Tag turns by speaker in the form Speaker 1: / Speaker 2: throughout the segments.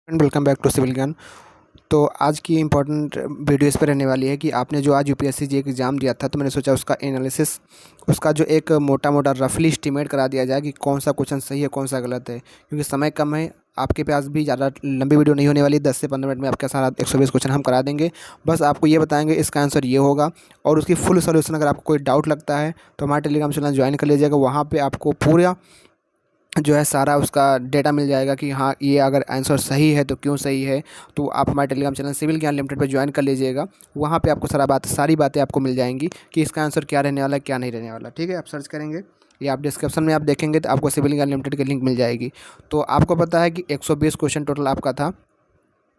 Speaker 1: And welcome back to civil Gyan. तो आज की इम्पोर्टेंट वीडियो इस पर रहने वाली है कि आपने जो आज यूपीएससी जी एग्ज़ाम दिया था, तो मैंने सोचा उसका एनालिसिस, उसका जो एक मोटा मोटा रफली एस्टीमेट करा दिया जाए कि कौन सा क्वेश्चन सही है कौन सा गलत है। क्योंकि समय कम है, आपके पास भी ज़्यादा लंबी वीडियो नहीं होने वाली, 10 से 15 मिनट में आपका सारा 120 क्वेश्चन हम करा देंगे। बस आपको ये बताएंगे इसका आंसर ये होगा, और उसकी फुल सोल्यूशन अगर आपको कोई डाउट लगता है तो हमारे टेलीग्राम चैनल ज्वाइन कर लीजिएगा। वहाँ पे आपको पूरा जो है सारा उसका डेटा मिल जाएगा कि हाँ, ये अगर आंसर सही है तो क्यों सही है। तो आप हमारे टेलीग्राम चैनल सिविल ज्ञान लिमिटेड पे ज्वाइन कर लीजिएगा। वहाँ पे आपको सारी बातें आपको मिल जाएंगी कि इसका आंसर क्या रहने वाला है क्या नहीं रहने वाला। ठीक है, आप सर्च करेंगे या आप डिस्क्रिप्शन में आप देखेंगे तो आपको सिविल ज्ञान लिमिटेड की लिंक मिल जाएगी। तो आपको पता है कि 120 क्वेश्चन टोटल आपका था,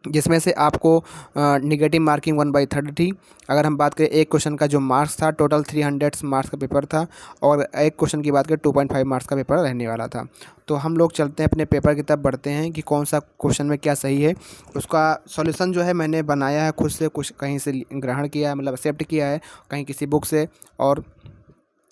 Speaker 1: जिसमें से आपको निगेटिव मार्किंग 1/3 थी। अगर हम बात करें एक क्वेश्चन का जो मार्क्स था, टोटल 300 मार्क्स का पेपर था, और एक क्वेश्चन की बात करें 2.5 मार्क्स का पेपर रहने वाला था। तो हम लोग चलते हैं अपने पेपर की तरफ बढ़ते हैं कि कौन सा क्वेश्चन में क्या सही है। उसका सॉल्यूशन जो है मैंने बनाया है खुद से, कुछ कहीं से ग्रहण किया है, मतलब एक्सेप्ट किया है, कहीं किसी बुक से, और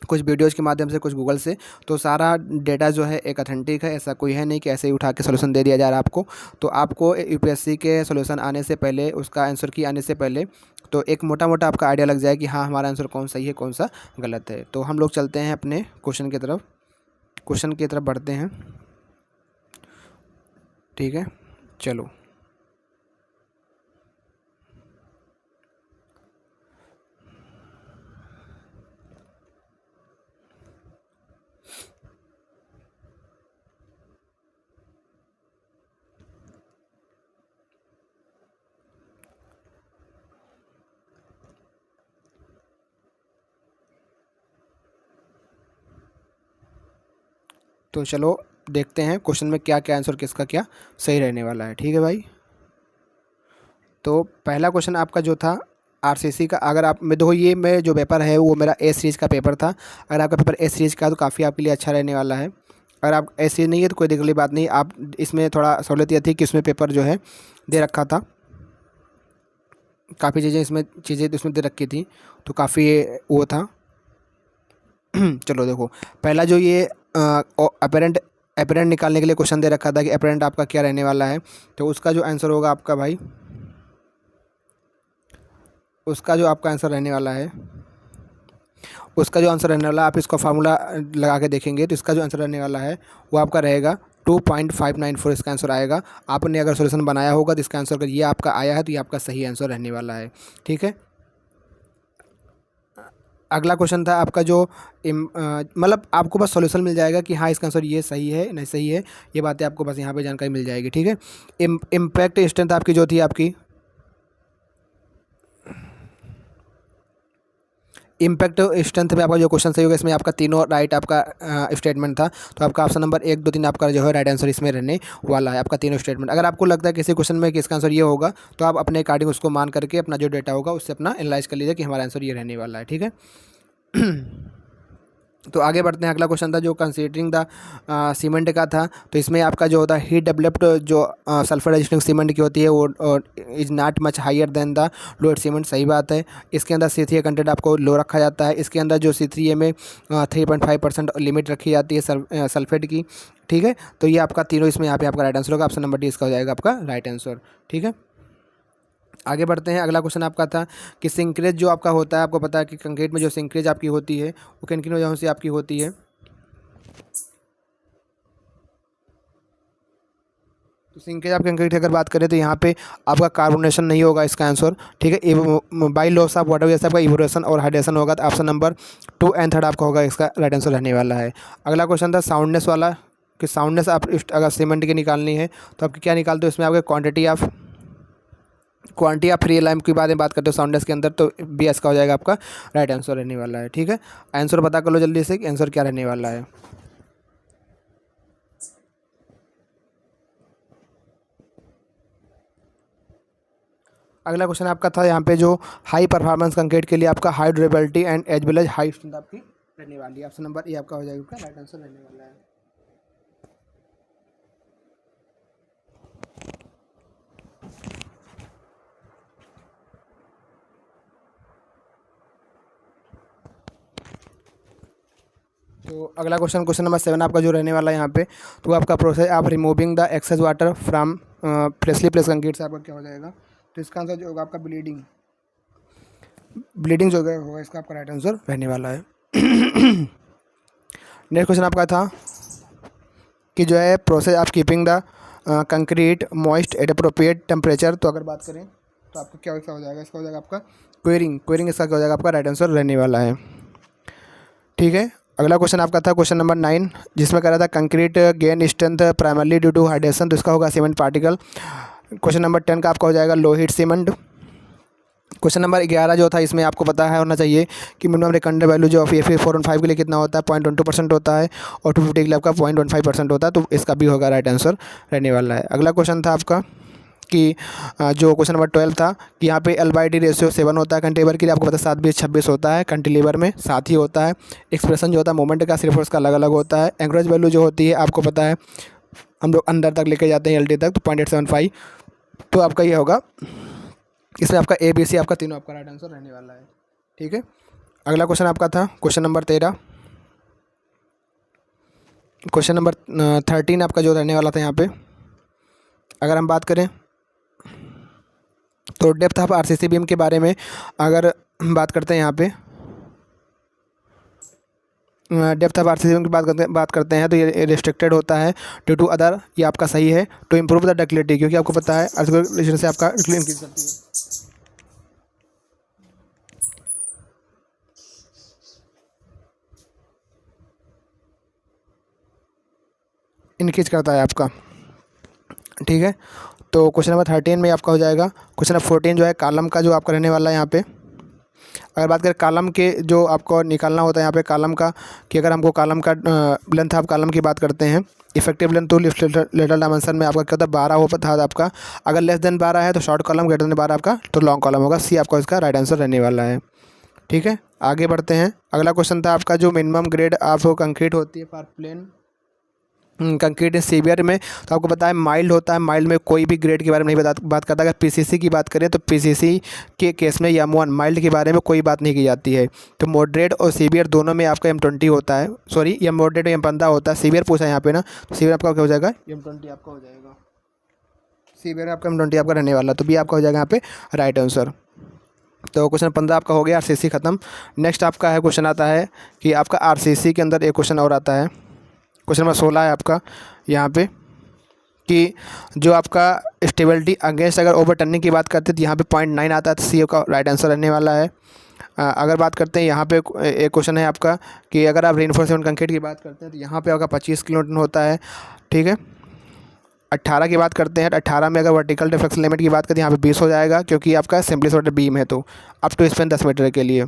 Speaker 1: कुछ वीडियोज़ के माध्यम से, कुछ गूगल से। तो सारा डेटा जो है एक ऑथेंटिक है, ऐसा कोई है नहीं कि ऐसे ही उठा के सॉल्यूशन दे दिया जा रहा है आपको। तो आपको यूपीएससी के सॉल्यूशन आने से पहले, उसका आंसर की आने से पहले, तो एक मोटा मोटा आपका आइडिया लग जाए कि हाँ, हमारा आंसर कौन सही है कौन सा गलत है। तो हम लोग चलते हैं अपने क्वेश्चन की तरफ बढ़ते हैं। ठीक है, चलो। तो चलो देखते हैं क्वेश्चन में क्या क्या आंसर, किसका क्या सही रहने वाला है। ठीक है भाई। तो पहला क्वेश्चन आपका जो था आरसीसी का, अगर आप मैं देखो, ये मैं जो पेपर है वो मेरा ए सीरीज़ का पेपर था। अगर आपका पेपर ए सीरीज़ का है तो काफ़ी आपके लिए अच्छा रहने वाला है। अगर आप ए सीरीज़ नहीं है तो कोई दिक्कत वाली बात नहीं। आप इसमें थोड़ा सहूलियत ये थी कि इसमें पेपर जो है दे रखा था, काफ़ी चीज़ें इसमें दे रखी थी, तो काफ़ी वो था। चलो देखो, पहला जो ये अपेरेंट अपेरेंट निकालने के लिए क्वेश्चन दे रखा था कि अपेरेंट आपका क्या रहने वाला है। तो उसका जो आंसर होगा आपका भाई, उसका जो आपका आंसर रहने वाला है, उसका जो आंसर रहने वाला है, आप इसका फार्मूला लगा के देखेंगे तो इसका जो आंसर रहने वाला है वो आपका रहेगा 2.594। इसका आंसर आएगा। आपने अगर सोल्यूशन बनाया होगा तो इसका आंसर अगर ये आपका आया है तो ये आपका सही आंसर रहने वाला है। ठीक है। अगला क्वेश्चन था आपका जो मतलब आपको बस सॉल्यूशन मिल जाएगा कि हाँ, इसका आंसर ये सही है नहीं सही है, ये बातें आपको बस यहाँ पे जानकारी मिल जाएगी। ठीक है। इम्पैक्ट स्ट्रेंथ आपकी जो थी, आपकी इम्पैक्ट स्ट्रेंथ में आपका जो क्वेश्चन सही होगा, इसमें आपका तीनों राइट आपका स्टेटमेंट था। तो आपका ऑप्शन नंबर 1, 2, 3 आपका जो है राइट आंसर इसमें रहने वाला है, आपका तीनों स्टेटमेंट। अगर आपको लगता है किसी क्वेश्चन में कि इसका आंसर ये होगा, तो आप अपने अकॉर्डिंग उसको मान करके अपना जो डेटा होगा उससे अपना एनालाइज कर लीजिए कि हमारा आंसर ये रहने वाला है। ठीक है। तो आगे बढ़ते हैं। अगला क्वेश्चन था जो कंसीडरिंग द सीमेंट का था। तो इसमें आपका जो होता है हीट डेवलप्ड जो सल्फर रेजिस्टिंग सीमेंट की होती है वो is not much higher than the load cement. सही बात है। इसके अंदर C3A कंटेंट आपको लो रखा जाता है। इसके अंदर जो C3A में 3.5% लिमिट रखी जाती है सल्फेट की। ठीक है। तो ये आपका तीनों इसमें यहाँ पे आपका राइट आंसर होगा। ऑप्शन नंबर डी इसका हो जाएगा आपका राइट आंसर। ठीक है। आगे बढ़ते हैं। अगला क्वेश्चन आपका था कि सिंक्रेज जो आपका होता है, आपको पता है कि कंक्रीट में जो सिंक्रेज आपकी होती है वो किन किन वजहों से आपकी होती है। तो सिंकेज ऑफ कंक्रीट की अगर बात करें तो यहाँ पे आपका कार्बोनेशन नहीं होगा इसका आंसर। ठीक है। बाई लॉस ऑफ वाटर जैसे आपका इवोरेशन और हाइड्रेशन होगा। तो ऑप्शन नंबर 2 एंड 3 आपका होगा इसका राइट आंसर रहने वाला है। अगला क्वेश्चन था साउंडनेस वाला, कि साउंडनेस आप अगर सीमेंट की निकालनी है तो आप क्या निकालते हो, इसमें आपके क्वांटिटी ऑफ फ्री लाइम की बात करते हो साउंडनेस के अंदर, तो बी एस का हो जाएगा आपका राइट आंसर रहने वाला है। ठीक है। आंसर पता कर लो जल्दी से कि आंसर क्या रहने वाला है। अगला क्वेश्चन आपका था यहाँ पे जो हाई परफॉर्मेंस कंक्रीट के लिए आपका high durability and as well as high strength आपकी रहने वाली है। ऑप्शन नंबर ए आपका हो जाएगा, राइट आंसर रहने वाला है। तो अगला क्वेश्चन नंबर 7 आपका जो रहने वाला है यहाँ पे, तो आपका प्रोसेस आप removing the excess water from freshly place concrete से आपका क्या हो जाएगा। तो इसका आंसर जो होगा आपका ब्लीडिंग जो होगा इसका आपका राइट आंसर रहने वाला है। नेक्स्ट क्वेश्चन आपका था कि जो है process of keeping the concrete moist eight appropriate temperature. तो अगर बात करें तो आपका क्या हो जाएगा, इसका हो जाएगा आपका क्वेरिंग इसका क्या हो जाएगा आपका राइट आंसर रहने वाला है। ठीक है, अगला क्वेश्चन आपका था क्वेश्चन नंबर 9, जिसमें कह रहा था concrete gain strength primarily due to hydration. तो इसका होगा सीमेंट पार्टिकल। क्वेश्चन नंबर 10 का आपका हो जाएगा low heat cement. Question number 11 जो था इसमें आपको पता है होना चाहिए कि मिनिमम रिकमेंडेड वैल्यू जो FeFe 415 के लिए कितना होता है, 0.12% होता है, और 250 के लिए आपका 0.15% होता है। तो इसका भी होगा राइट आंसर रहने वाला है। अगला क्वेश्चन था आपका कि जो क्वेश्चन नंबर 12 था कि यहाँ पे L/D रेशियो 7 होता है कैंटिलीवर के लिए, आपको पता है 7-20-26 होता है, कैंटिलीवर में 7 ही होता है। एक्सप्रेशन जो होता है मोमेंट का सिर्फ उसका अलग अलग होता है। एंकरेज वैल्यू जो होती है आपको पता है हम लोग अंदर तक लेके जाते हैं LD तक, तो 0.875। तो आपका ये होगा, इसमें आपका ABC आपका तीनों आपका राइट आंसर रहने वाला है। ठीक है, अगला क्वेश्चन आपका था क्वेश्चन नंबर 13। क्वेश्चन नंबर 13 आपका जो रहने वाला था यहाँ पे, अगर हम बात करें तो डेप्थ ऑफ RCC बीम के बारे में अगर बात करते हैं यहाँ पे, डेप्थ ऑफ RCC बीम की बात करते हैं तो ये रिस्ट्रिक्टेड होता है ड्यू टू अदर, ये आपका सही है, टू इम्प्रूव द डक्टिलिटी, क्योंकि आपको पता है अर्थक्वेक से आपका इंक्रीज करती है, इंक्रीज करता है आपका। ठीक है, तो क्वेश्चन नंबर 13 में आपका हो जाएगा क्वेश्चन नंबर 14 जो है कॉलम का जो आपका रहने वाला है यहाँ पे। अगर बात करें कॉलम के जो आपको निकालना होता है यहाँ पे कॉलम का, कि अगर हमको कॉलम का लेंथ ऑफ कॉलम की बात करते हैं, effective length to lateral dimension में आपका क्या होता है 12 होता था आपका। अगर लेस देन 12 है तो शॉर्ट कॉलम, ग्रेटर देन 12 आपका तो लॉन्ग कॉलम होगा। C आपका इसका राइट आंसर रहने वाला है। ठीक है, आगे बढ़ते हैं। अगला क्वेश्चन था आपका जो मिनिमम ग्रेड ऑफ कंक्रीट होती है फॉर प्लेन कंक्रीट सीवियर में, तो आपको पता है माइल्ड होता है। माइल्ड में कोई भी ग्रेड के बारे में नहीं बात करता। अगर PCC की बात करें तो PCC के केस में M1 माइल्ड के बारे में कोई बात नहीं की जाती है। तो मॉडरेट और सीवियर दोनों में आपका M20 होता है, सॉरी M मॉडरेट और M15 होता है। सीवियर पूछा है यहाँ पे ना, तो सीवियर आपका क्या हो जाएगा M20 आपका हो जाएगा। सीवियर आपका M20 आपका रहने वाला, तो भी आपका हो जाएगा यहाँ पे राइट आंसर। तो क्वेश्चन 15 आपका हो गया, RCC ख़त्म। नेक्स्ट आपका है क्वेश्चन आता है कि आपका RCC के अंदर एक क्वेश्चन और आता है, क्वेश्चन नंबर 16 है आपका यहाँ पे कि जो आपका स्टेबिलिटी अगेंस्ट अगर ओवर टर्निंग की बात करते हैं तो यहाँ पे 0.9 आता है, तो C का राइट आंसर रहने वाला है। अगर बात करते हैं यहाँ पे एक क्वेश्चन है आपका कि अगर आप रेनफोर्समेंट कंक्रीट की बात करते हैं तो यहाँ पे आपका 25 किलोन्यूटन होता है। ठीक है, 18 की बात करते हैं, 18 में अगर वर्टिकल डिफ्लेक्शन लिमिट की बात करते हैं यहाँ पे 20 हो जाएगा, क्योंकि आपका सिंपली सॉर्टेड बीम है, तो अप टू स्पैन 10 मीटर के लिए।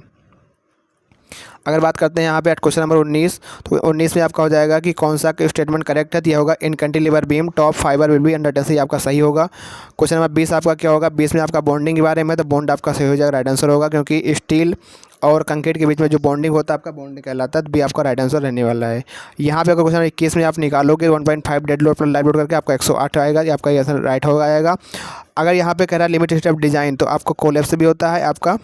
Speaker 1: अगर बात करते हैं यहाँ पे क्वेश्चन नंबर 19, तो 19 में आपका हो जाएगा कि कौन सा स्टेटमेंट करेक्ट है, तो यह होगा in cantilever beam top fibre will be under tension, आपका सही होगा। क्वेश्चन नंबर 20 आपका क्या होगा, 20 में आपका बॉन्डिंग के बारे में, तो बॉन्ड आपका सही हो जाएगा, राइट आंसर होगा, क्योंकि स्टील और कंक्रीट के बीच में जो बॉन्डिंग होता है आपका बॉन्ड कहलाता है, तो भी आपका राइट आंसर रहने वाला है। यहाँ पे अगर क्वेश्चन 21 में आप निकालोगे 1.5 डेड लोड पर लाइव लोड करके आपका 108 आएगा, ये आपका आंसर राइट हो जाएगा। अगर यहाँ पे कह रहा है लिमिट स्टेप डिजाइन, तो आपको कोलैप्स भी होता है, आपका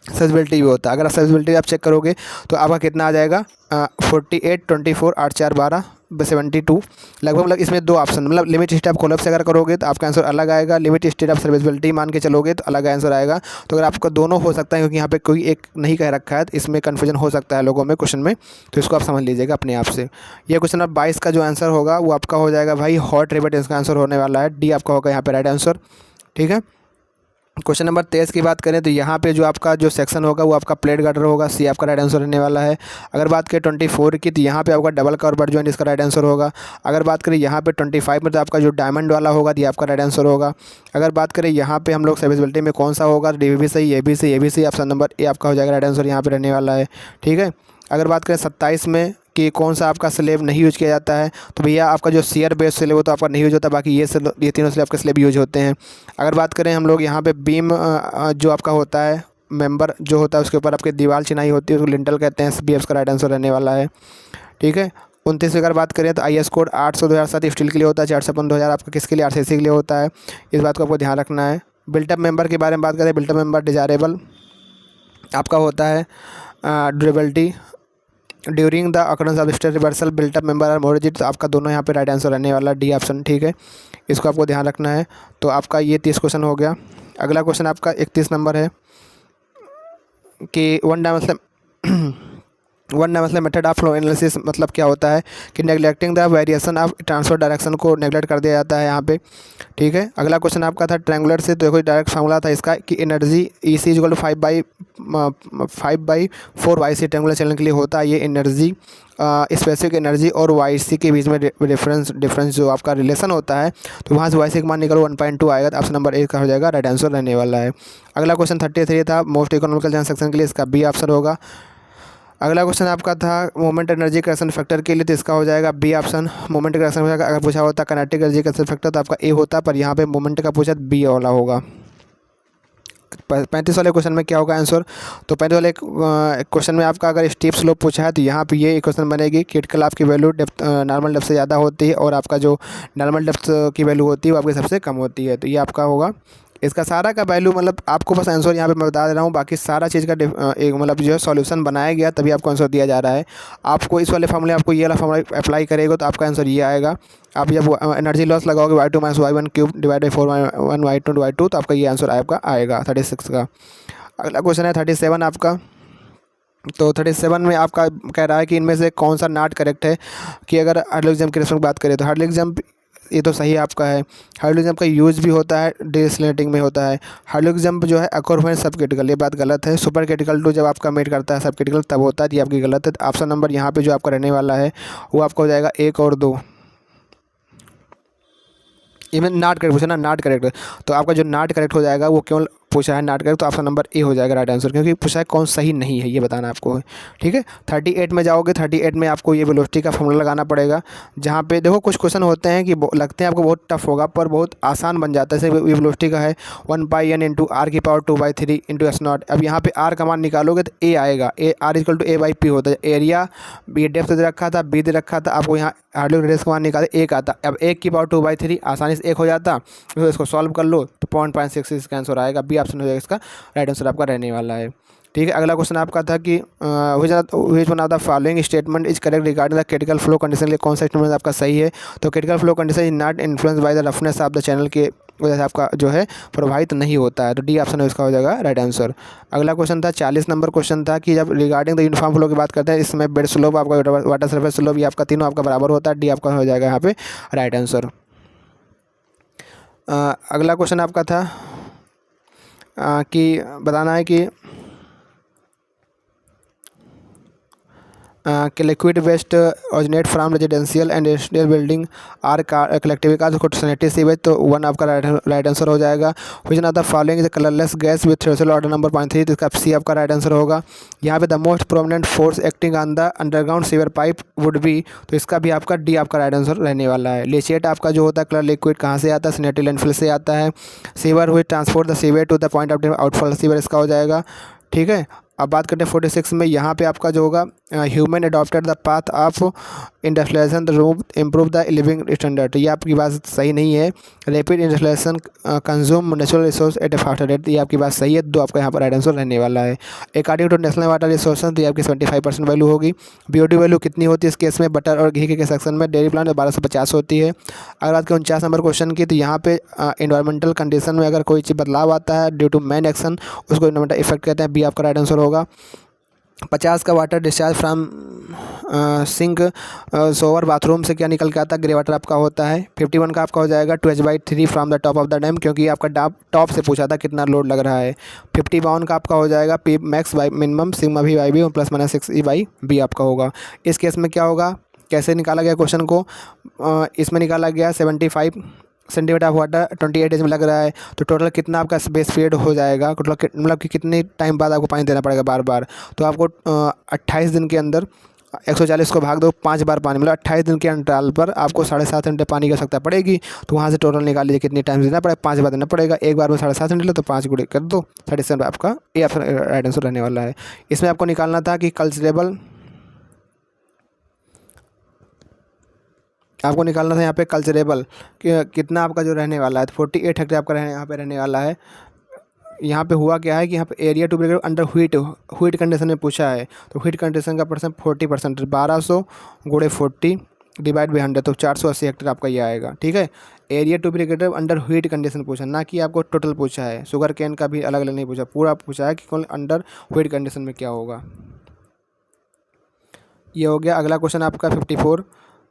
Speaker 1: सर्विसिबिलिटी भी होता है। अगर सर्विसिबिलिटी आप चेक करोगे तो आपका कितना आ जाएगा 48, 24, 8, 4, 12, 72 लगभग। मतलब इसमें दो ऑप्शन, मतलब लिमिट स्टेट आप कोलैप्स अगर करोगे तो आपका आंसर अलग आएगा, लिमिट स्टेट आप सर्विसिबिलिटी मान के चलोगे तो अलग आंसर आएगा। तो अगर आपका दोनों हो सकता है, क्योंकि यहाँ पे कोई एक नहीं कह रखा है, तो इसमें कन्फ्यूजन हो सकता है लोगों में क्वेश्चन में, तो इसको आप समझ लीजिएगा अपने आप से। ये क्वेश्चन नंबर 22 का जो आंसर होगा वो आपका हो जाएगा भाई हॉट रिवेट, इसका आंसर होने वाला है D आपका होगा यहाँ पे राइट आंसर। ठीक है, क्वेश्चन नंबर 23 की बात करें तो यहाँ पे जो आपका जो सेक्शन होगा वो आपका प्लेट गार्डर होगा, C आपका राइट आंसर रहने वाला है। अगर बात करें 24 की, तो यहाँ पे आपका डबल कवर बट जॉइंट, इसका राइट आंसर होगा। अगर बात करें यहाँ पे 25 में, तो आपका जो डायमंड वाला होगा ये आपका राइट आंसर होगा। अगर बात करें यहाँ पे हम लोग सर्विसिबिलिटी में कौन सा होगा, तो DVB सही, ABC, ABC option number A आपका हो जाएगा राइट आंसर, यहाँ पे रहने वाला है। ठीक है, अगर बात करें 27 में कि कौन सा आपका स्लेब नहीं यूज किया जाता है, तो भैया आपका जो शेयर बेस स्लेब वो तो आपका नहीं यूज होता, बाकी ये तीनों स्लेब आपके स्लेब यूज होते हैं। अगर बात करें हम लोग यहाँ पे बीम जो आपका होता है मेंबर जो होता है उसके ऊपर आपकी दीवार चिनाई होती है, उसको लिंटल कहते हैं, B का राइट आंसर रहने वाला है। ठीक है, 29 अगर बात करें तो IS कोड 800/2007 स्टील के लिए होता है, 455/2000 आपका किसके लिए, RCC के लिए होता है, इस बात को आपको ध्यान रखना है। बिल्टअप मेंबर के बारे में बात करें, बिल्टअप मेंबर डिजायरेबल आपका होता है, durability during the occurrence of state reversal built up member are more rigid. तो आपका दोनों यहाँ पे राइट आंसर रहने वाला डी ऑप्शन, ठीक है, इसको आपको ध्यान रखना है। तो आपका ये 30 क्वेश्चन हो गया। अगला क्वेश्चन आपका 31 नंबर है कि one dimensional method of flow analysis मतलब क्या होता है कि neglecting the variation of transfer direction को नेग्लेक्ट कर दिया जाता है यहाँ पे, ठीक है। अगला क्वेश्चन आपका था ट्रायंगुलर से, तो देखो डायरेक्ट फार्मूला था इसका कि energy E C equal to 5/4 YC triangular channel के लिए होता है ये एनर्जी, स्पेसिफिक एनर्जी और वाई सी के बीच में डिफरेंस जो आपका रिलेशन होता है, तो वहाँ से वाई सी का मान निकलो 1.2 आएगा। तो ऑप्शन नंबर 1 का हो जाएगा, राइट आंसर रहने वाला है। अगला क्वेश्चन 33 था मोस्ट इकोनॉमिकल ट्रांसैक्शन के लिए, इसका बी ऑप्शन होगा। अगला क्वेश्चन आपका था मोमेंट एनर्जी करेक्शन फैक्टर के लिए, तो इसका हो जाएगा B option. Moment correction factor अगर पूछा होता काइनेटिक एनर्जी करेक्शन फैक्टर तो आपका ए होता, पर यहाँ पे मोमेंट का पूछा तो बी वाला होगा। 35 वाले क्वेश्चन में क्या होगा आंसर, तो 35 वाले क्वेश्चन में आपका अगर स्टीप स्लोप पूछा है तो यहाँ पे ये क्वेश्चन बनेगी क्रिटिकल आपकी वैल्यू डेप्थ नॉर्मल डेप्थ से ज़्यादा होती है और आपका जो नॉर्मल डेप्थ की वैल्यू होती है वो आपकी सबसे कम होती है। तो ये आपका होगा इसका सारा का वैल्यू, मतलब आपको बस आंसर यहाँ पे मैं बता दे रहा हूँ, बाकी सारा चीज़ का एक मतलब जो है सॉल्यूशन बनाया गया तभी आपको आंसर दिया जा रहा है। आपको इस वाले फॉर्मूले आपको ये वाला फॉर्मूला अप्लाई करेगा तो आपका आंसर ये आएगा। आप जब एनर्जी लॉस लगाओगे y2 - y1 cube divide by 4 y1 y2 तो आपका ये आंसर आपका आएगा 36 का। अगला क्वेश्चन है 37 आपका। तो 37 में आपका कह रहा है कि इनमें से कौन सा नॉट करेक्ट है, कि अगर हाइड्रोलिक जंप की रेशो की बात करें तो हाइड्रोलिक जंप ये तो सही आपका है। हाइड्रोलिक जंप का यूज़ भी होता है डिसलेटिंग में होता है। हाइड्रोलिक जंप जो है अकोर व्हेन सब क्रिटिकल, ये बात गलत है। सुपर क्रिटिकल टू जब आपका मेट करता है सब क्रिटिकल तब होता है, ये आपकी गलत है। ऑप्शन नंबर यहाँ पे जो आपका रहने वाला है वो आपका हो जाएगा 1 और 2। इवन नॉट करेक्ट पूछा ना, नॉट करेक्ट, तो आपका जो नॉट करेक्ट हो जाएगा वो क्यों पूछा है नॉट करेक्ट, तो ऑप्शन नंबर ए हो जाएगा राइट आंसर, क्योंकि पूछा है कौन सही नहीं है ये बताना आपको है, ठीक है। 38 में जाओगे, 38 में आपको ये वेलोसिटी का फॉर्मूला लगाना पड़ेगा, जहाँ पे देखो कुछ क्वेश्चन होते हैं कि लगते हैं आपको बहुत टफ होगा पर बहुत आसान बन जाता है। जैसे ये वेलोसिटी का है 1/n × r⁴ × s0। अब यहाँ पे r का मान निकालोगे तो a आएगा, r = a/p होता है। एरिया ये डेप्थ दे रखा था, b दे रखा था, आपको यहाँ हाइड्रोलिक रेडियस का मान निकाले 1 आता। अब 1⁴ आसानी से 1 हो जाता, तो इसको सॉल्व कर लो तो 0.66 इसका आंसर आएगा। बी ऑप्शन हो जाएगा इसका राइट आंसर आपका रहने वाला है, ठीक है। अगला क्वेश्चन आपका था कि which one of the following statement is correct regarding the critical flow condition, के कौन सा स्टेटमेंट आपका सही है। तो critical flow condition is not influence by the roughness of the channel के वजह से आपका जो है प्रभावित नहीं होता है, तो डी ऑप्शन इसका हो जाएगा राइट आंसर। अगला क्वेश्चन था 40 नंबर क्वेश्चन था कि जब रिगार्डिंग द यूनिफॉर्म फ्लो की बात करते हैं, इसमें बेड स्लोप आपका वाटर सरफेस स्लोप ये आपका तीनों आपका बराबर होता है, डी आपका हो जाएगा यहाँ पे राइट आंसर। अगला क्वेश्चन आपका था कि बताना है कि liquid waste originate from residential and industrial building are collective cause sanitary sewage, तो 1 आपका राइट आंसर हो जाएगा। Which one of the following is colourless gas with threshold order number 0.3, तो इसका सी आपका राइट आंसर होगा। यहाँ पे the most prominent force acting on the underground sewer pipe would be, तो इसका भी आपका डी आपका राइट आंसर रहने वाला है। लेचेट आपका जो होता है कलर लिक्विड कहाँ से आता है, सैनिटरी लैंडफिल से आता है। सीवर हुई transport the sewer to the point of outfall sewer, इसका हो जाएगा, ठीक है। अब बात करते हैं 46 में, यहाँ पे आपका जो होगा human adopted the path of industrialisation the improve the living standard, तो ये आपकी बात सही नहीं है। Rapid industrialisation consume natural resource at a faster rate, ये आपकी बात सही है, 2 आपका यहाँ पर राइट आंसर रहने वाला है। According to national water resource तो ये आपकी 75% वैल्यू होगी। बीओडी वैल्यू कितनी होती है इस केस में, बटर और घी के सेक्शन में, डेयरी प्लांट 1250 होती है। अगर बात करें 49 नंबर क्वेश्चन की, तो यहाँ पे इन्वायरमेंटल कंडीशन में अगर कोई चीज़ बदलाव आता है ड्यू टू मैन एक्शन, उसको इन्वायरमेंटल इफेक्ट कहते हैं, बी आपका राइट आंसर होगा। 50 का water discharge from sink shower bathroom से क्या निकल के आता है, ग्रे वाटर आपका होता है। 51 का आपका हो जाएगा 2h/3 from the top of the dam, क्योंकि आपका टॉप से पूछा था कितना लोड लग रहा है। 51 का आपका हो जाएगा P max by minimum sigma भी बाई बी और +-6e/b आपका होगा। इस केस में क्या होगा, कैसे निकाला गया क्वेश्चन को, इसमें निकाला गया 75 सेंटीमीटर ऑफ वाटर 28 डेज में लग रहा है, तो टोटल कितना आपका स्पेस पीरियड हो जाएगा, मतलब कि कितने टाइम बाद आपको पानी देना पड़ेगा बार बार, तो आपको 28 दिन के अंदर 140 को भाग दो 5 बार पानी, मतलब 28 दिन के अंतराल पर आपको 7.5 घंटे पानी की आवश्यकता पड़ेगी। तो वहाँ से टोटल निकाल लीजिए कितनी टाइम देना पड़ेगा, 5 बार देना पड़ेगा, एक बार में 7.5 घंटे लो तो 5 गुणे कर दो 37 आपका ये राइट आंसर रहने वाला है। इसमें आपको निकालना था कि कल्चरेबल, आपको निकालना था यहाँ पे कल्चरेबल कितना आपका जो रहने वाला है, 48 हेक्टेयर आपका यहाँ पे रहने वाला है। यहाँ पे हुआ क्या है कि यहाँ पे area to be under heat condition में पूछा है। तो हीट कंडीशन का परसेंट 40%, 1200 गुणे 40 डिवाइड बाई 100, तो 480 हेक्टेयर आपका ये आएगा। ठीक है, area to be under heat condition पूछा, ना कि आपको टोटल पूछा है। शुगर केन का भी अलग अलग नहीं पूछा, पूरा पूछा है कि कौन अंडर हीट कंडीशन में क्या होगा। ये हो गया। अगला क्वेश्चन आपका 54।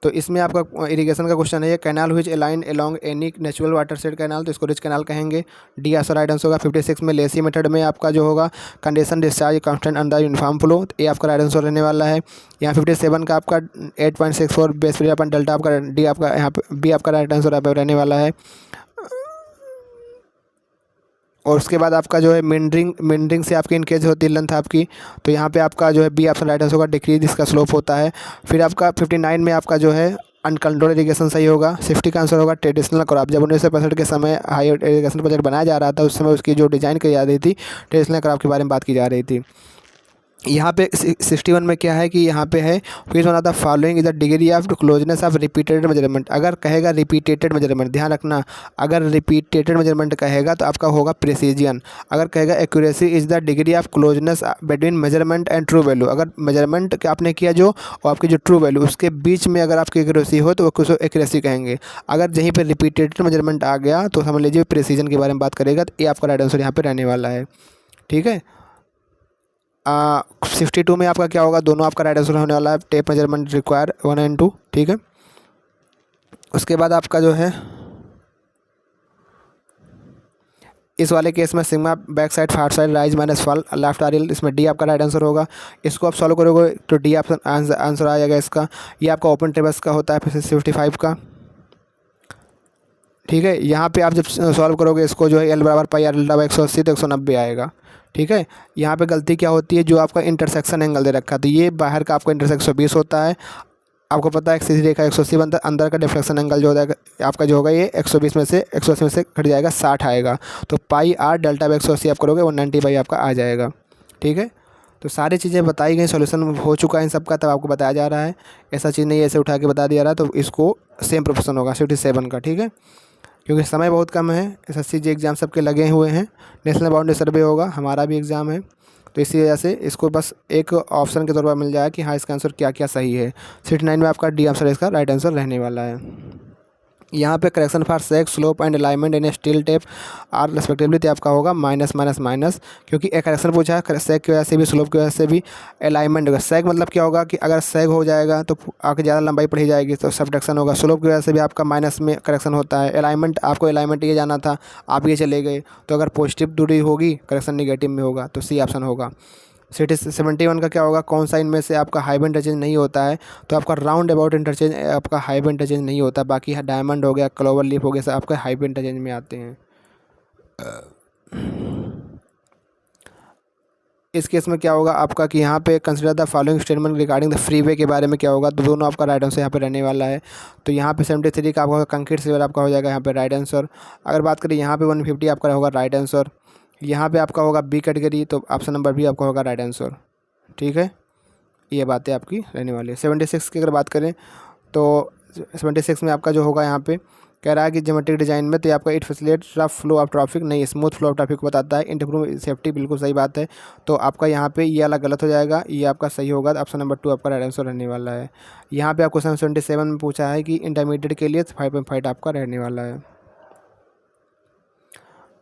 Speaker 1: तो इसमें आपका इरिगेशन का क्वेश्चन है। ये कैनाल हुई align along any natural water shade canal, तो इसको रिच कैनाल कहेंगे। डी आंसर राइट आंसर होगा। 56 में लेसी मेथड में आपका जो होगा condition discharge constant under uniform flow, तो ये आपका राइट आंसर रहने वाला है। यहाँ 57 का आपका 8.64 बेस पीरियड अपन डेल्टा आपका डी आपका यहाँ पे बी आपका राइट आंसर रहने वाला है। और उसके बाद आपका जो है मेंडरिंग से आपकी इनकेज होती है लेंथ आपकी, तो यहाँ पे आपका जो है बी ऑप्शन राइट आंसर होगा, डिक्रीज इसका स्लोप होता है। फिर आपका 59 में आपका जो है अनकंट्रोल इरीगेशन सही होगा। 60 का आंसर होगा ट्रेडिशनल क्रॉप। जब 1965 के समय हाई इरीगेशन प्रोजेक्ट बनाया जा रहा था, उस समय उसकी जो डिज़ाइन की जा रही थी ट्रेडिशनल क्रॉप के बारे में बात की जा रही थी। यहाँ पे 61 में क्या है कि यहाँ पे है which one of the following is the degree of closeness of repeated measurement. अगर कहेगा रिपीटेड मेजरमेंट, ध्यान रखना, अगर रिपीटेड मेजरमेंट कहेगा तो आपका होगा प्रिसीजन। अगर कहेगा accuracy is the degree of closeness between measurement and true value, अगर मेजरमेंट आपने किया जो और आपकी जो ट्रू वैल्यू उसके बीच में अगर आपकी एक्यूरेसी हो तो उसको एक्यूरेसी कहेंगे। अगर यहीं पर रिपीटेड मेजरमेंट आ गया तो समझ लीजिए प्रिसीजन के बारे में बात करेगा, तो ये आपका राइट आंसर यहाँ पर रहने वाला है। ठीक है। 62 में आपका क्या होगा, दोनों आपका राइट आंसर होने वाला है। Tape measurement require 1 and 2। ठीक है। उसके बाद आपका जो है इस वाले केस में sigma back side far side rise minus fall left are, इसमें डी आपका राइट आंसर होगा। इसको आप सॉल्व करोगे तो डी ऑप्शन आंसर आ जाएगा इसका। ये आपका ओपन टेबल्स का होता है 55 का। ठीक है। यहाँ पे आप जब सॉल्व करोगे इसको जो है एल बराबर पाई आर डेल्टा बाई 180 तो 190 आएगा। ठीक है। यहाँ पे गलती क्या होती है, जो आपका इंटरसेक्शन एंगल दे रखा है, तो ये बाहर का आपका इंटरसेक्शन 120 होता है। आपको पता है सीधी रेखा 180 बनता है, अंदर का डिफ्लेक्शन एंगल जो होता है आपका जो होगा ये 120 में से 180 में से घट जाएगा 60 आएगा। तो पाई आर डेल्टा बाई 180 आप करोगे 190 बाई आपका आ जाएगा। ठीक है। तो सारी चीज़ें बताई गई, सॉल्यूशन हो चुका है इन सब का, तब आपको बताया जा रहा है। ऐसा चीज़ नहीं ऐसे उठा के बता दिया रहा, तो इसको सेम प्रोपोर्शन होगा 57 का। ठीक है। क्योंकि समय बहुत कम है, एसएससी जी एग्ज़ाम सबके लगे हुए हैं, नेशनल बाउंड्री सर्वे होगा, हमारा भी एग्ज़ाम है, तो इसी वजह से इसको बस एक ऑप्शन के तौर पर मिल जाए कि हाँ इसका आंसर क्या क्या सही है। 69 में आपका डी आंसर इसका राइट आंसर रहने वाला है। यहाँ पे correction for sag slope and alignment in steel tape are respectively, तो आपका होगा माइनस माइनस माइनस, क्योंकि एक करेक्शन पूछा है सेक की वजह से भी स्लोप की वजह से भी अलाइनमेंट होगा। सेक मतलब क्या होगा कि अगर सेक हो जाएगा तो आपकी ज़्यादा लंबाई पढ़ी जाएगी तो सब्ट्रैक्शन होगा। स्लोप की वजह से भी आपका माइनस में करेक्शन होता है। अलाइनमेंट, आपको अलाइनमेंट ये जाना था, आप ये चले गए, तो अगर पॉजिटिव दूरी होगी करेक्शन निगेटिव में होगा, तो सी ऑप्शन होगा। 71 का क्या होगा, कौन सा इनमें से आपका हाइब इंटरचेंज नहीं होता है, तो आपका राउंड अबाउट इंटरचेंज आपका हाइब इंटरचेंज नहीं होता। बाकी डायमंड हो गया, क्लोवर लीफ हो गया, सब आपके हाइब इंटरचेंज में आते हैं। इस केस में क्या होगा आपका कि यहाँ पे consider the following statement regarding the freeway के बारे में क्या होगा, तो दोनों आपका राइट आंसर यहाँ पे रहने वाला है। तो यहाँ पे 73 का आपका कंक्रीट सिविल आपका हो जाएगा यहाँ पे राइट आंसर। अगर बात करें यहाँ पे 150 आपका होगा राइट आंसर। यहाँ पे आपका होगा बी कैटेगरी, तो ऑप्शन नंबर बी आपका होगा राइट आंसर। ठीक है। ये बातें आपकी रहने वाली है। 76 की अगर बात करें तो 76 में आपका जो होगा यहाँ पे कह रहा है कि ज्योमेट्रिक डिजाइन में, तो ये आपका it facilitate rough flow of traffic, नहीं स्मूथ फ्लो ऑफ ट्रैफिक को बताता है। इंप्रूव सेफ्टी, बिल्कुल सही बात है। तो आपका यहाँ पे ये वाला गलत हो जाएगा, ये आपका सही होगा। ऑप्शन नंबर 2 आपका राइट आंसर रहने वाला है। यहाँ पे आपको 77 में पूछा है कि इंटरमीडिएट के लिए 5.5 आपका रहने वाला है।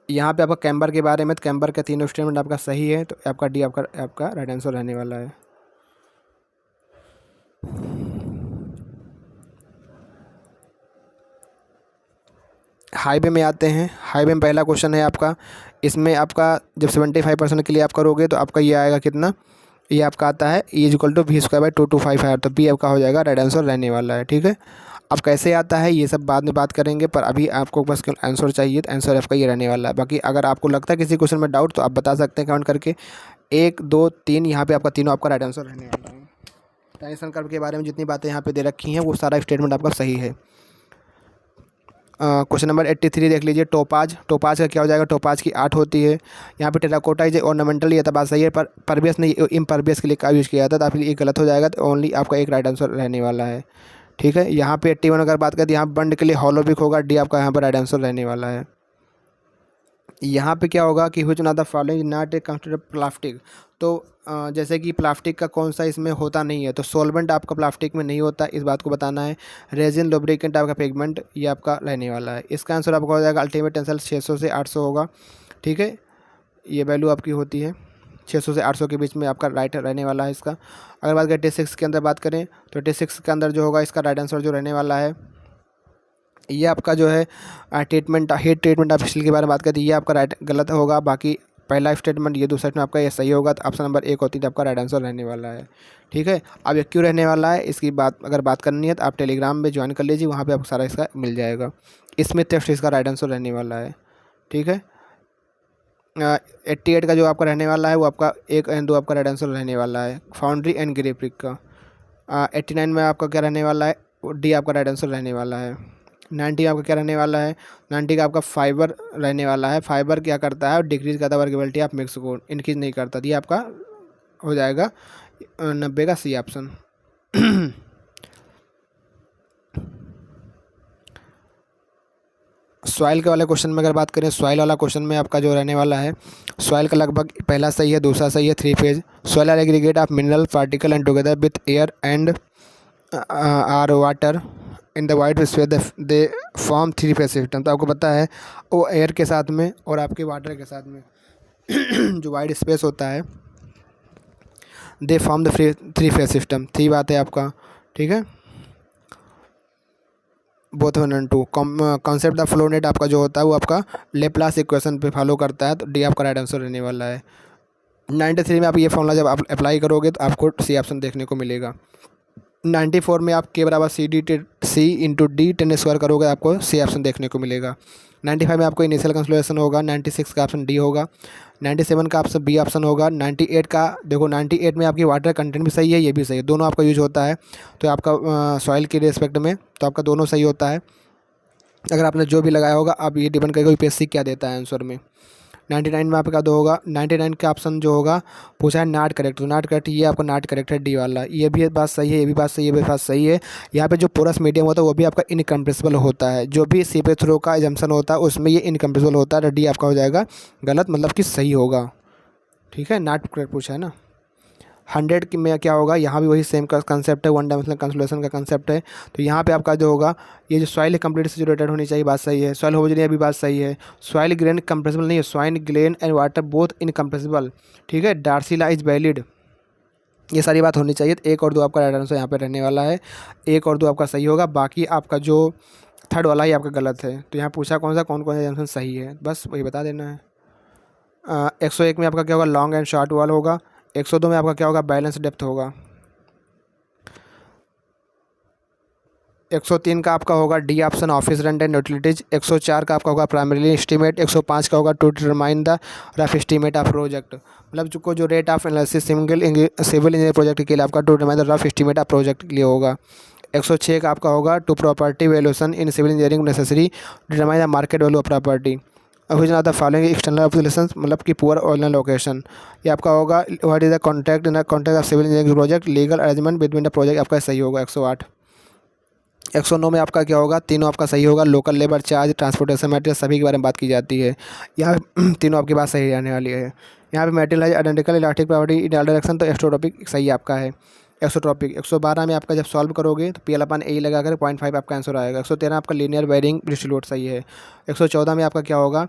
Speaker 1: यहाँ पे आपका कैम्बर के बारे में, तो कैम्बर का तीनों स्टेटमेंट आपका सही है, तो आपका डी आपका राइट आंसर रहने वाला है। हाईवे में आते हैं। हाईवे में पहला क्वेश्चन है आपका, इसमें आपका जब 75% के लिए आप करोगे तो आपका ये आएगा कितना, ये आपका आता है E=v²/225 है, तो बी आपका हो जाएगा राइट आंसर रहने वाला है। ठीक है। अब कैसे आता है ये सब बाद में बात करेंगे, पर अभी आपको बस आंसर चाहिए, तो आंसर आपका ये रहने वाला है। बाकी अगर आपको लगता है किसी क्वेश्चन में डाउट तो आप बता सकते हैं कमेंट करके। 1 2 3 यहाँ पे आपका तीनों आपका राइट आंसर रहने वाला है। ट्रांजिशन कर्व के बारे में जितनी बातें यहाँ पे दे रखी हैं वो सारा स्टेटमेंट आपका सही है। क्वेश्चन नंबर 83 देख लीजिए। टोपाज का क्या हो जाएगा, टोपाज की 8 होती है। यहाँ पे टेराकोटा इज ऑर्नामेंटल, ये तो बात सही है, पर परवियस नहीं इम्परवियस के लिए का यूज़ किया जाता है, तो फिर ये गलत हो जाएगा, तो ओनली आपका एक राइट आंसर रहने वाला है। ठीक है। यहाँ पे 81 अगर बात करें तो यहाँ बंड के लिए हॉलोबिक होगा, डी आपका यहाँ पर राइट आंसर रहने वाला है। यहाँ पे क्या होगा कि which one of the following not a constructed plastic. तो जैसे कि प्लास्टिक का कौन सा इसमें होता नहीं है, तो सॉल्वेंट आपका प्लास्टिक में नहीं होता, इस बात को बताना है। रेजिन, लुब्रिकेंट आपका पिगमेंट, ये आपका रहने वाला है। इसका आंसर आपका हो जाएगा अल्टीमेट टेंसाइल 600 से 800 होगा। ठीक है, ये वैल्यू आपकी होती है 600 से 800 के बीच में आपका राइट रहने वाला है इसका। अगर बात करें 86 के अंदर बात करें तो 86 के अंदर जो होगा इसका राइट आंसर जो रहने वाला है, ये आपका जो है treatment, heat treatment of steel के बारे में बात करते हैं, ये आपका राइट गलत होगा। बाकी पहला स्टेटमेंट, ये दूसरा स्टेटमेंट आपका ये सही होगा। तो ऑप्शन नंबर 1 होती है आपका राइट आंसर रहने वाला है। ठीक है, अब ये क्यों रहने वाला है, इसकी बात अगर बात करनी है तो आप टेलीग्राम में ज्वाइन कर लीजिए, वहाँ पे आपको सारा इसका मिल जाएगा। इसमें टेस्ट इसका राइट आंसर रहने वाला है। ठीक है, 88 का जो आपका रहने वाला है वो आपका 1 एंड 2 आपका राइट आंसर रहने वाला है, फाउंड्री एंड ग्रेफिक का। 89 में आपका क्या रहने वाला है, डी आपका राइट आंसर रहने वाला है। 90 आपका क्या रहने वाला है, 90 का आपका फाइबर रहने वाला है। फाइबर क्या करता है, डिक्रीज करता है वर्केबिलिटी ऑफ मिक्स को, इंक्रीज नहीं करता। तो ये आपका हो जाएगा 90 का सी ऑप्शन। सॉइल के वाले क्वेश्चन में अगर बात करें, सॉइल वाला क्वेश्चन में आपका जो रहने वाला है, सॉइल का लगभग पहला सही है, दूसरा सही है, 3 phase. Soil are aggregate of mineral particle and together with air and or water in the void space they form 3 phase system. तो आपको पता है वो एयर के साथ में और आपके वाटर के साथ में जो वाइड स्पेस होता है, they form the 3 phase system. 3 बात है आपका। ठीक है, बोथ 1 और 2। कॉन्सेप्ट ऑफ फ्लो नेट आपका जो होता है वो आपका लेप्लास इक्वेशन पे फॉलो करता है। तो डी आपका राइट आंसर रहने वाला है। 93 में आप ये फॉर्मूला जब आप अप्लाई करोगे तो आपको सी ऑप्शन देखने को मिलेगा। 94 में आप के बराबर सी इंटू डी 10 स्क्वायर करोगे, आपको सी ऑप्शन देखने को मिलेगा। 95 में आपको इनिशियल कंसोलेशन होगा। 96 का ऑप्शन डी होगा। 97 का ऑप्शन बी ऑप्शन होगा। 98 का देखो, 98 में आपकी वाटर कंटेंट भी सही है, ये भी सही है, दोनों आपका यूज होता है। तो आपका सॉइल के रिस्पेक्ट में तो आपका दोनों सही होता है। अगर आपने जो भी लगाया होगा, आप ये डिपेंड करेगा यूपीएससी क्या देता है आंसर में। 99 में आपका दो होगा। 99 का ऑप्शन जो होगा पूछा है नॉट करेक्ट, तो नॉट करेक्ट, ये आपका नॉट करेक्ट है डी वाला। ये भी बात सही है, ये भी बात सही है, ये भी बात सही है। यहाँ पे जो पोरस मीडियम होता है वो भी आपका इनकम्प्रेसिबल होता है। जो भी सीपेज थ्रो का एजम्पशन होता है उसमें ये इनकम्प्रेसिबल होता है। तो डी आपका हो जाएगा गलत, मतलब कि सही होगा। ठीक है, नॉट करेक्ट पूछा है ना। 100 की में क्या होगा, यहाँ भी वही सेम का कंसेप्ट है, 1 डायमेंशनल कंसोलेशन का कंसेप्ट है। तो यहाँ पे आपका जो होगा, ये जो सॉइल है कंप्लीट सेचुरेटेड होनी चाहिए, बात सही है। सॉइल होमोजेनियस भी बात सही है। सॉइल ग्रेन कंप्रेसिबल नहीं है, soil grain and water both incompressible. ठीक है, डार्सी लॉ इज वैलिड, ये सारी बात होनी चाहिए। तो 1 और 2 आपका राइट आंसर यहाँ पे रहने वाला है। 1 और 2 आपका सही होगा, बाकी आपका जो थर्ड वाला ही आपका गलत है। तो यहाँ पूछा कौन कौन सा जंक्शन सही है, बस वही बता देना है। 101 में आपका क्या होगा, लॉन्ग एंड शॉर्ट वाल होगा। 102 में आपका क्या होगा, बैलेंस डेप्थ होगा। 103 का आपका होगा D option, office rent and utilities. 104 का आपका होगा प्राइमरी एस्टीमेट। 105 का होगा to determine the rough estimate of project, मतलब जो rate of analysis civil engineer project के लिए आपका to determine the rough estimate of project के लिए होगा। 106 का आपका होगा to property valuation in civil engineering necessary determine the market value of property. Which of the following external observations, मतलब कि पुअर ओरिजिनल लोकेशन। ये आपका होगा what is the contract in the contract of civil engineering project, legal arrangement between the project, आपका सही होगा 108। 109 में आपका क्या होगा, तीनों आपका सही होगा। Local labour charge, transportation material, सभी के बारे में बात की जाती है। यहाँ तीनों आपकी बात सही रहने वाली है। यहाँ पे material identical elastic property in all direction, तो एक्सोट्रोपिक सही आपका है। एक्सोट्रोपिक 112 में आपका जब सॉल्व करोगे तो PL/A लगा कर 0.5 आपका आंसर आएगा। 113 आपका लीनियर वेरिंग डिस्ट्रीब्यूट सही है। 114 में आपका क्या होगा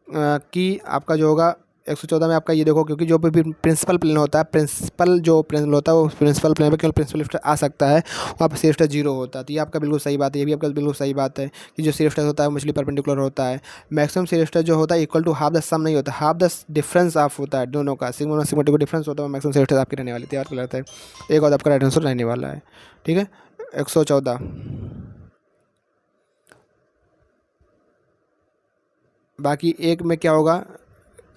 Speaker 1: कि आपका जो होगा 114 में आपका ये देखो, क्योंकि जो भी प्रिंसिपल प्लेन होता है, प्रिंसिपल जो प्लेन होता है वो प्रिंसिपल प्लेन पे केवल प्रिंसिपल लिफ्ट आ सकता है, वहाँ पर सिर्फ 0 होता है। तो ये आपका बिल्कुल सही बात है, ये भी आपका बिल्कुल सही बात है कि जो सिर्फ होता है वो मछली परपेंडिकुलर होता है। मैक्सिमम सिर्फ जो होता है इक्वल टू हाफ द सम नहीं होता, हाफ द डिफरेंस ऑफ होता है दोनों का, सिग्मा सिग्मा को डिफरेंस होता है, मैक्सिमम सिर्फ आपकी रहने वाली तैयार करता है। एक और आपका राइट आंसर रहने वाला है। ठीक है, 114। बाकी एक में क्या होगा,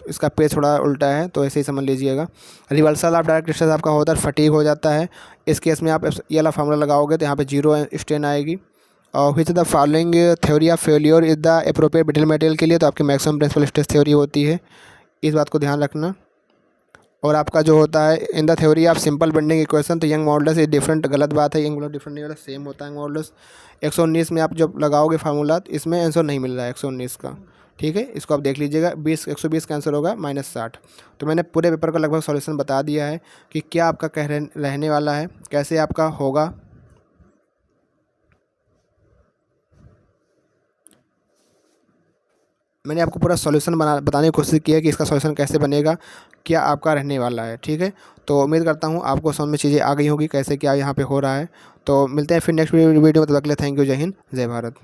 Speaker 1: इसका पेज थोड़ा उल्टा है तो ऐसे ही समझ लीजिएगा। रिवर्सल ऑफ डायरेक्ट स्ट्रेस आपका होता है, फटीग हो जाता है। इस केस में आप ये वाला फार्मूला लगाओगे तो यहाँ पे 0 स्ट्रेन आएगी। और which the following theory of failure is the appropriate brittle material के लिए, तो आपकी मैक्सिमम प्रिंसिपल स्ट्रेस थ्योरी होती है, इस बात को ध्यान रखना। और आपका जो होता है in the theory of simple bending equation, तो यंग मॉडुलस इज डिफरेंट, गलत बात है, यंग मॉडुलस डिफरेंट नहीं होता, सेम होता है मॉडुलस। 119 में आप जब लगाओगे फार्मूला तो इसमें आंसर नहीं मिल रहा है 119 का। ठीक है, इसको आप देख लीजिएगा। 120 कैंसिल होगा -60। तो मैंने पूरे पेपर का लगभग सॉल्यूशन बता दिया है कि क्या आपका रहने वाला है, कैसे आपका होगा। मैंने आपको पूरा सॉल्यूशन बताने की कोशिश की है कि इसका सॉल्यूशन कैसे बनेगा, क्या आपका रहने वाला है। ठीक है, तो उम्मीद करता हूँ आपको समझ में चीज़ें आ गई होगी कैसे क्या यहाँ पे हो रहा है। तो मिलते हैं फिर नेक्स्ट वीडियो में, तब तक के लिए थैंक यू, जय हिंद, जय भारत।